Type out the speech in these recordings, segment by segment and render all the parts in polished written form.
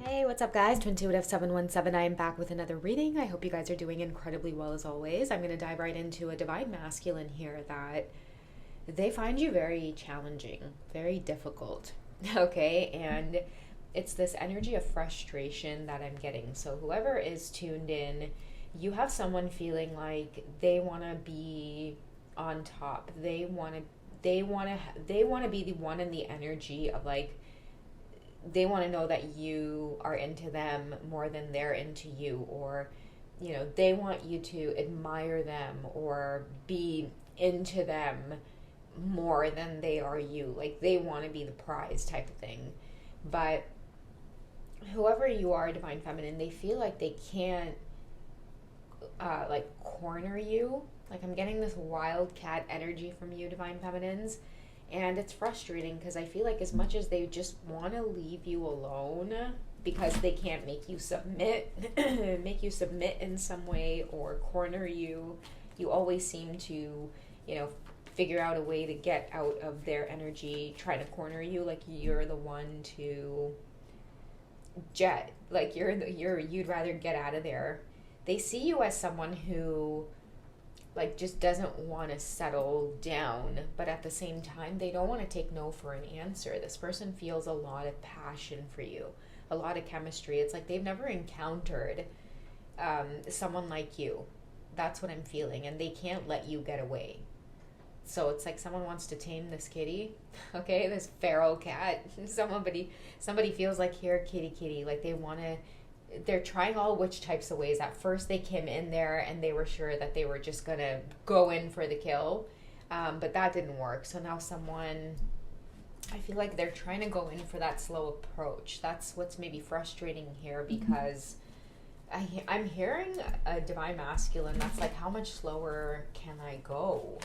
Hey, what's up, guys? Twintuitive717. I am back with another reading. I hope you guys are doing incredibly well as always. I'm going to dive right into a divine masculine here that they find you very challenging, very difficult. Okay, and it's this energy of frustration that I'm getting. So, whoever is tuned in, you have someone feeling like they want to be on top. They want to be the one in the energy of like they want to know that you are into them more than they're into you, or they want you to admire them or be into them more than they are you, like they want to be the prize type of thing. But whoever you are, divine feminine, they feel like they can't like corner you. Like I'm getting this wildcat energy from you, divine feminines, and it's frustrating because I feel like as much as they just want to leave you alone because they can't make you submit, make you submit in some way or corner you, you always seem to, you know, figure out a way to get out of their energy, trying to corner you, like you're the one to jet, like you'd rather get out of there. They see you as someone who like just doesn't want to settle down, but at the same time they don't want to take no for an answer. This person feels a lot of passion for you, a lot of chemistry. It's like they've never encountered someone like you. That's what I'm feeling, and they can't let you get away. So it's like someone wants to tame this kitty, okay, this feral cat. Somebody feels like, here, kitty, kitty. Like they want to. They're trying all which types of ways. At first, they came in there and they were sure that they were just gonna go in for the kill, but that didn't work. So now I feel like they're trying to go in for that slow approach. That's what's maybe frustrating here because I'm hearing a divine masculine that's like, how much slower can I go?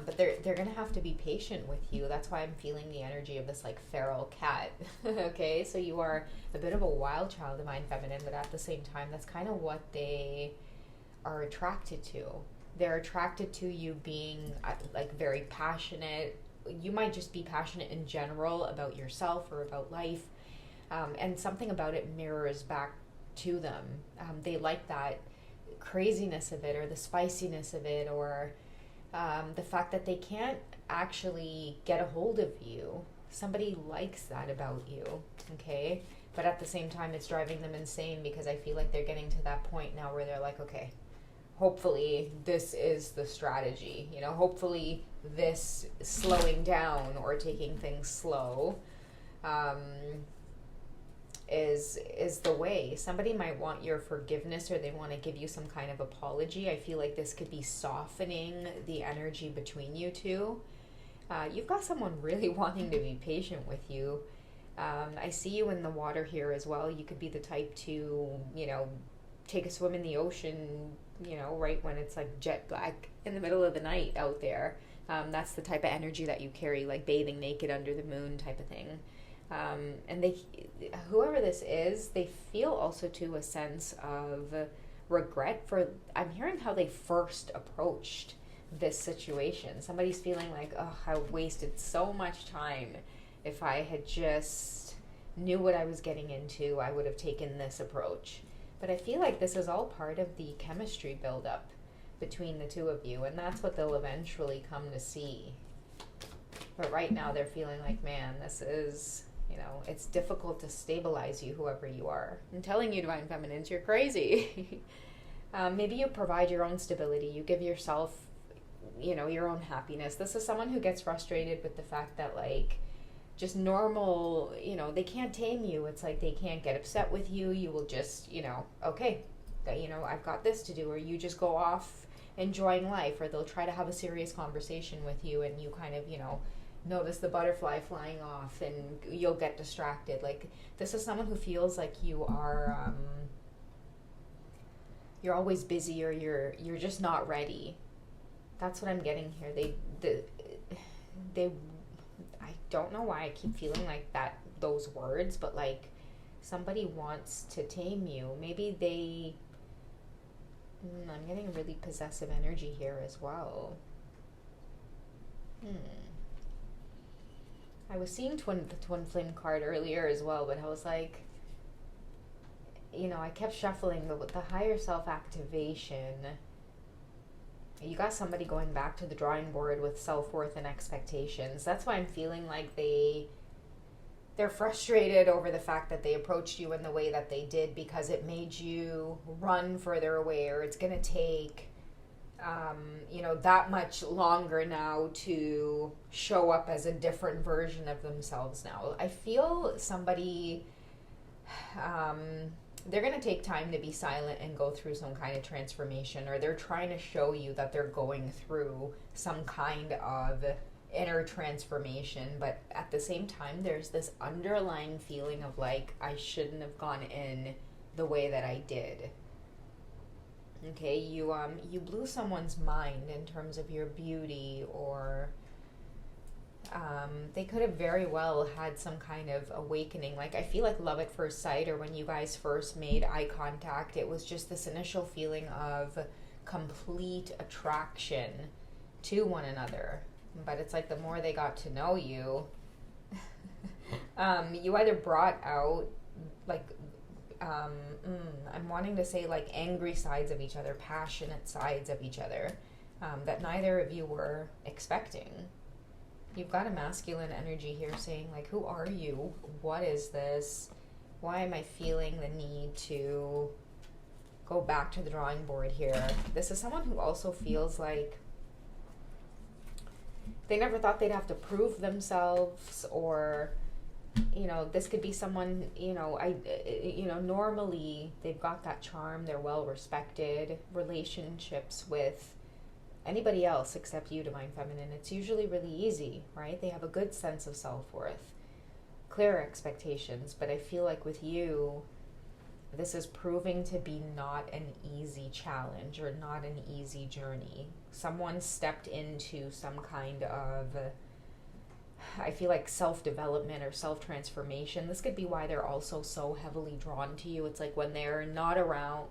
But they're gonna have to be patient with you. That's why I'm feeling the energy of this like feral cat. Okay, so you are a bit of a wild child, divine feminine, but at the same time, that's kind of what they are attracted to. They're attracted to you being like very passionate. You might just be passionate in general about yourself or about life, and something about it mirrors back to them. They like that craziness of it, or the spiciness of it, or the fact that they can't actually get a hold of you. Somebody likes that about you, okay? But at the same time, it's driving them insane because I feel like they're getting to that point now where they're like, okay, hopefully this is the strategy. Hopefully this slowing down or taking things slow um, is the way. Somebody might want your forgiveness or they want to give you some kind of apology. I feel like this could be softening the energy between you two. You've got someone really wanting to be patient with you. I see you in the water here as well. You could be the type to, take a swim in the ocean, right when it's like jet black in the middle of the night out there. That's the type of energy that you carry, like bathing naked under the moon type of thing. And whoever this is, they feel also to a sense of regret for, I'm hearing how they first approached this situation. Somebody's feeling like, oh, I wasted so much time. If I had just knew what I was getting into, I would have taken this approach. But I feel like this is all part of the chemistry buildup between the two of you, and that's what they'll eventually come to see. But right now they're feeling like, man, this is, it's difficult to stabilize you, whoever you are. I'm telling you, divine feminines, you're crazy. Maybe you provide your own stability. You give yourself, your own happiness. This is someone who gets frustrated with the fact that, like, just normal, they can't tame you. It's like they can't get upset with you. You will just, okay, I've got this to do. Or you just go off enjoying life. Or they'll try to have a serious conversation with you and you kind of, notice the butterfly flying off and you'll get distracted. Like, this is someone who feels like you are, you're always busy or you're just not ready. That's what I'm getting here. They I don't know why I keep feeling like that, those words, but like somebody wants to tame you. Maybe I'm getting really possessive energy here as well. I was seeing the twin flame card earlier as well, but I was like, I kept shuffling the higher self activation. You got somebody going back to the drawing board with self-worth and expectations. That's why I'm feeling like they're frustrated over the fact that they approached you in the way that they did, because it made you run further away, or it's going to take that much longer now to show up as a different version of themselves now. I feel somebody, they're going to take time to be silent and go through some kind of transformation, or they're trying to show you that they're going through some kind of inner transformation. But at the same time, there's this underlying feeling of like, I shouldn't have gone in the way that I did. Okay, you blew someone's mind in terms of your beauty, or they could have very well had some kind of awakening. Like, I feel like love at first sight, or when you guys first made eye contact, it was just this initial feeling of complete attraction to one another. But it's like the more they got to know you, you either brought out like I'm wanting to say like angry sides of each other, passionate sides of each other, that neither of you were expecting. You've got a masculine energy here saying like, who are you? What is this? Why am I feeling the need to go back to the drawing board here? This is someone who also feels like they never thought they'd have to prove themselves, or this could be someone, normally they've got that charm, they're well respected. Relationships with anybody else except you, Divine Feminine, it's usually really easy, right? They have a good sense of self-worth, clear expectations. But I feel like with you, this is proving to be not an easy challenge, or not an easy journey. Someone stepped into some kind of, I feel like, self-development or self-transformation. This could be why they're also so heavily drawn to you. It's like when you're not around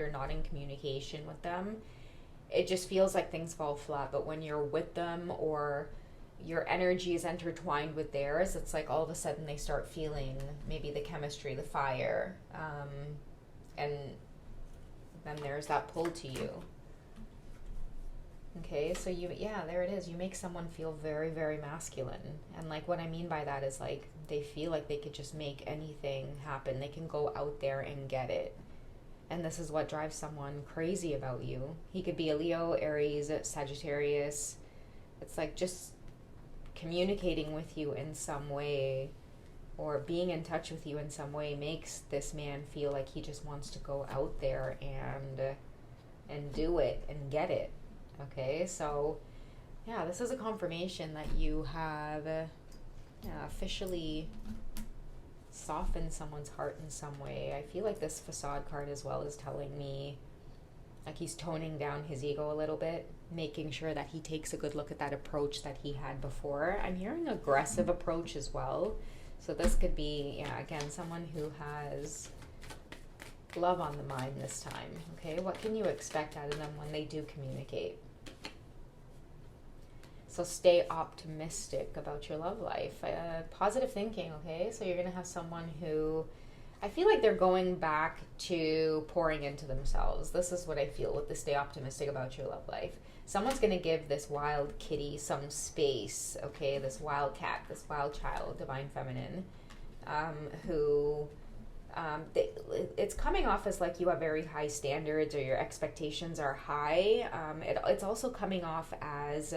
or not in communication with them, it just feels like things fall flat. But when you're with them, or your energy is intertwined with theirs, it's like all of a sudden they start feeling maybe the chemistry, the fire, and then there's that pull to you. Okay, so there it is. You make someone feel very, very masculine. And like what I mean by that is like they feel like they could just make anything happen. They can go out there and get it. And this is what drives someone crazy about you. He could be a Leo, Aries, Sagittarius. It's like just communicating with you in some way, or being in touch with you in some way, makes this man feel like he just wants to go out there and do it and get it. Okay, so yeah, this is a confirmation that you have officially softened someone's heart in some way. I feel like this facade card as well is telling me like he's toning down his ego a little bit, making sure that he takes a good look at that approach that he had before. I'm hearing aggressive approach as well. So this could be, again, someone who has love on the mind this time. Okay, what can you expect out of them when they do communicate? So stay optimistic about your love life. Positive thinking, okay? So you're going to have someone who, I feel like they're going back to pouring into themselves. This is what I feel with the stay optimistic about your love life. Someone's going to give this wild kitty some space, okay? This wild cat, this wild child, Divine Feminine, who... it's coming off as like you have very high standards, or your expectations are high. It's also coming off as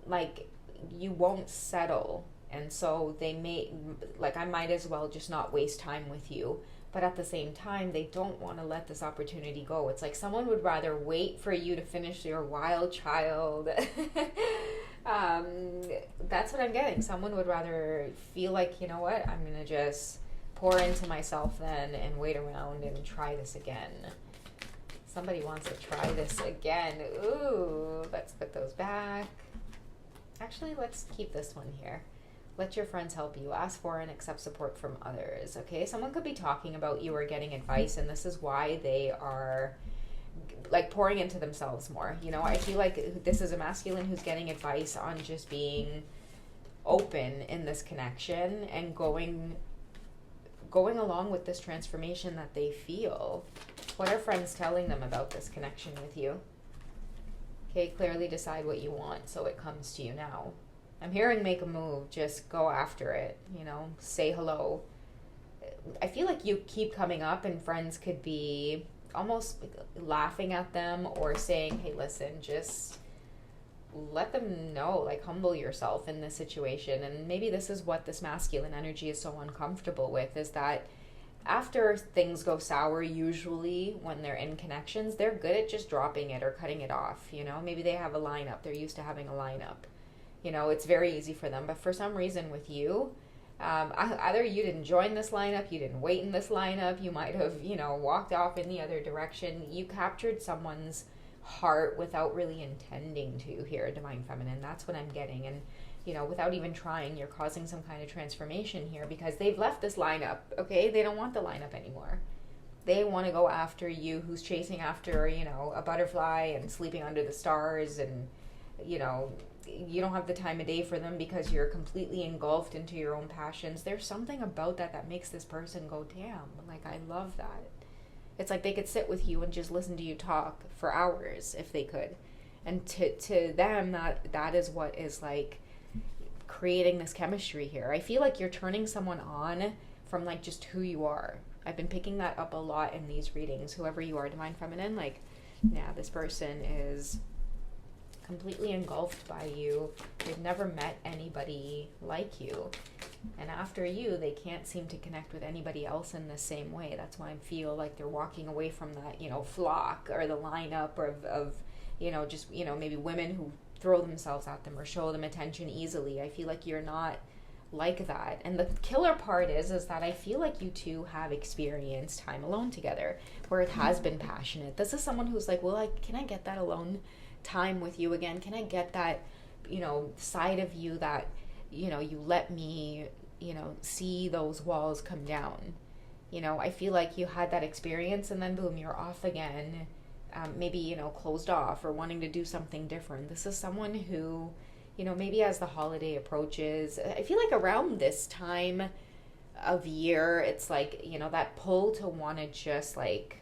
like you won't settle, and so they may, like, I might as well just not waste time with you. But at the same time, they don't want to let this opportunity go. It's like someone would rather wait for you to finish your wild child. That's what I'm getting. Someone would rather feel like, you know what, I'm going to just pour into myself then and wait around and try this again. Somebody wants to try this again. Ooh, let's put those back. Actually, let's keep this one here. Let your friends help you. Ask for and accept support from others. Okay, someone could be talking about you or getting advice, and this is why they are like pouring into themselves more. I feel like this is a masculine who's getting advice on just being open in this connection and going along with this transformation that they feel. What are friends telling them about this connection with you? Okay, clearly decide what you want so it comes to you now. I'm hearing make a move, just go after it, say hello. I feel like you keep coming up and friends could be almost laughing at them or saying, hey, listen, just let them know, like, humble yourself in this situation. And maybe this is what this masculine energy is so uncomfortable with, is that after things go sour, usually when they're in connections, they're good at just dropping it or cutting it off. Maybe they have a lineup, they're used to having a lineup. It's very easy for them. But for some reason with you, either you didn't join this lineup, you didn't wait in this lineup, you might have, walked off in the other direction. You captured someone's heart without really intending to here, Divine Feminine. That's what I'm getting. And, without even trying, you're causing some kind of transformation here because they've left this lineup, okay? They don't want the lineup anymore. They want to go after you who's chasing after, a butterfly and sleeping under the stars and, you don't have the time of day for them because you're completely engulfed into your own passions. There's something about that makes this person go, damn, like, I love that. It's like they could sit with you and just listen to you talk for hours if they could. And to them, that is what is like creating this chemistry here. I feel like you're turning someone on from like just who you are. I've been picking that up a lot in these readings. Whoever you are, Divine Feminine, like, yeah, this person is completely engulfed by you. They've never met anybody like you. And after you, they can't seem to connect with anybody else in the same way. That's why I feel like they're walking away from that, flock or the lineup of just, maybe women who throw themselves at them or show them attention easily. I feel like you're not like that. And the killer part is that I feel like you two have experienced time alone together where it has been passionate. This is someone who's like, well, can I get that alone time with you again? Can I get that, side of you that, you let me, see those walls come down? I feel like you had that experience and then boom, you're off again. Maybe, closed off or wanting to do something different. This is someone who, maybe as the holiday approaches, I feel like around this time of year, it's like, that pull to want to just like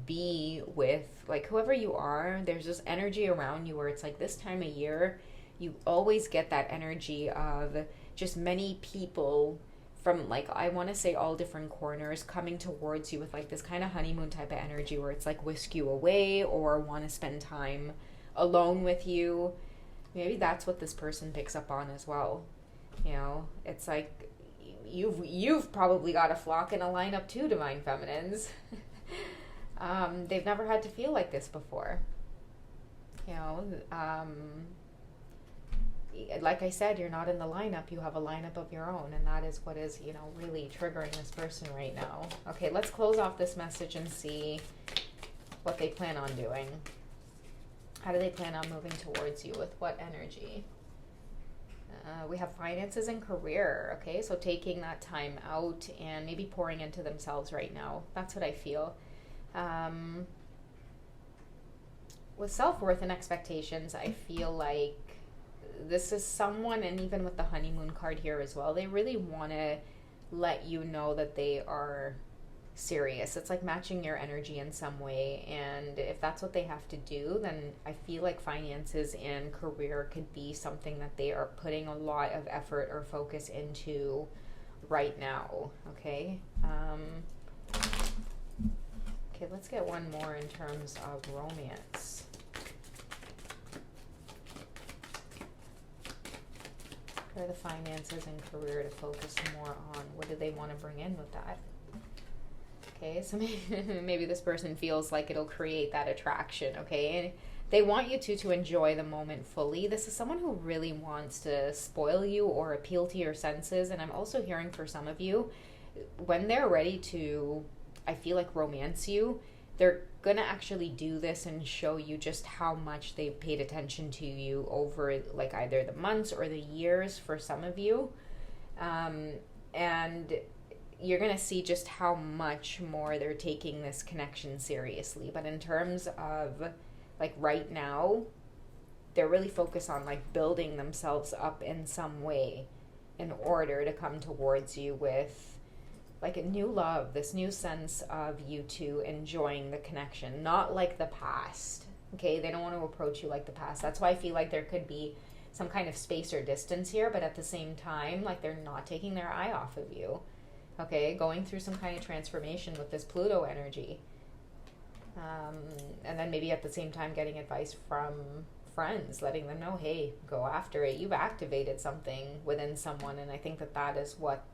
be with like whoever you are. There's this energy around you where it's like this time of year, you always get that energy of just many people from like, I want to say all different corners coming towards you with like this kind of honeymoon type of energy where it's like whisk you away or want to spend time alone with you. Maybe that's what this person picks up on as well. It's like you've probably got a flock and a lineup too, Divine Feminines. They've never had to feel like this before. Like I said, you're not in the lineup. You have a lineup of your own, and that is what is, really triggering this person right now. Okay, let's close off this message and see what they plan on doing. How do they plan on moving towards you? With what energy? We have finances and career. Okay, so taking that time out and maybe pouring into themselves right now. That's what I feel. With self-worth and expectations, I feel like this is someone, and even with the honeymoon card here as well, they really want to let you know that they are serious. It's like matching your energy in some way, and if that's what they have to do, then I feel like finances and career could be something that they are putting a lot of effort or focus into right now. Okay, let's get one more in terms of romance. What are the finances and career to focus more on? What do they want to bring in with that? Okay, so maybe this person feels like it'll create that attraction, okay? And they want you to enjoy the moment fully. This is someone who really wants to spoil you or appeal to your senses. And I'm also hearing for some of you, when they're ready to, I feel like, romance you, they're going to actually do this and show you just how much they've paid attention to you over like either the months or the years for some of you. And you're going to see just how much more they're taking this connection seriously. But in terms of like right now, they're really focused on like building themselves up in some way in order to come towards you with like a new love, this new sense of you two enjoying the connection, not like the past. Okay, they don't want to approach you like the past. That's why I feel like there could be some kind of space or distance here, but at the same time, like they're not taking their eye off of you. Okay, going through some kind of transformation with this Pluto energy. And then maybe at the same time getting advice from friends, letting them know, hey, go after it. You've activated something within someone, and I think that that is what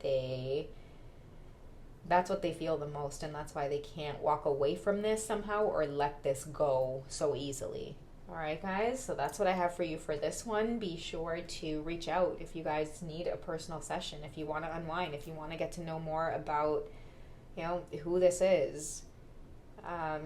that's what they feel the most, and that's why they can't walk away from this somehow or let this go so easily. All right, guys, so that's what I have for you for this one. Be sure to reach out if you guys need a personal session, if you want to unwind, if you want to get to know more about, who this is.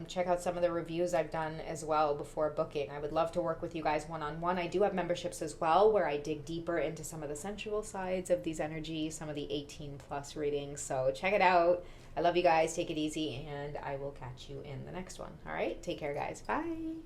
Check out some of the reviews I've done as well before booking. I would love to work with you guys one-on-one. I do have memberships as well where I dig deeper into some of the sensual sides of these energies, some of the 18 plus readings. So check it out. I love you guys. Take it easy, and I will catch you in the next one. All right? Take care, guys. Bye.